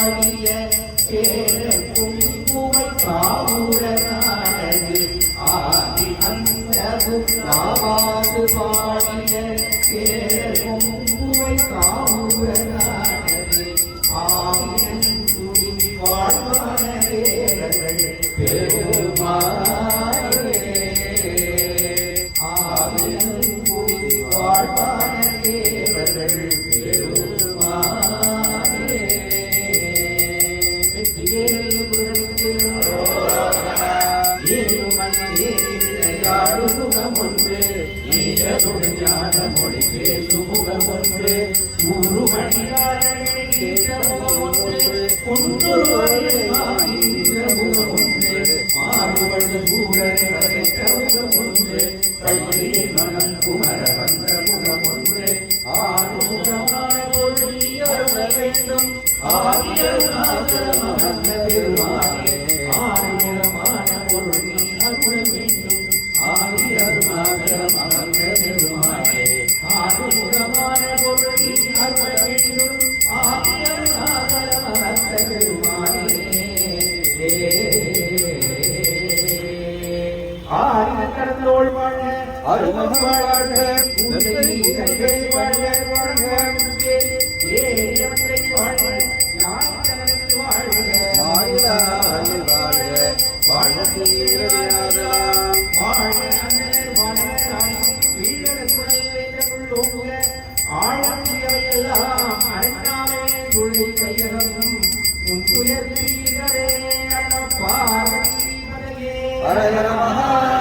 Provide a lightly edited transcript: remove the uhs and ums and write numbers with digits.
பாடிய கேட்கும் புவை காவுர நாடது ஆதி அந்தவும் நாவாது பாடிய கேட்கும் புவை காவுர நாடது ஆவியன் துணி வாழ்வான தேவர்கள் பெருமாளே ஆவியன் துணி வாழ்வான தேவர்கள் ஞான மொழி பேசும் முகம் ஒன்று ஊரு மாறுபடு சூழல் ஒன்று கையிலே மனம் குமர வந்த முகம் ஒன்று ஆறுமுகமான பொருள் வேண்டும் ஆதியருணாசலமந்த பெருமானே ஆறுமுகமான பொருள் நீ அருள வேண்டும் ஆதியருணாசலமந்த பெருமானே ஆறுமுகமான பொருள் நீ அருள வேண்டும் ஆதியருணாசலமந்த பெருமானே ஆரின கடந்தோள் வாழ அருமதி வாழ பூஜை கங்கை வாழ வாழ்க ஏயவற்றை வாழ ஞானத்தனத்து வாழ்க மாயிலாவில் வாழ்க வாழ சீரடியாரலாம் வாழ அண்ணர் வாழ வீழ குழல் வைத்த புள்ளோங்க ஆழத்தியவையெல்லாம் அரைத்தாமே துளை கையகம் உன் துயர் தீரவே பார்வதி பதையே ஹர ஹர மகா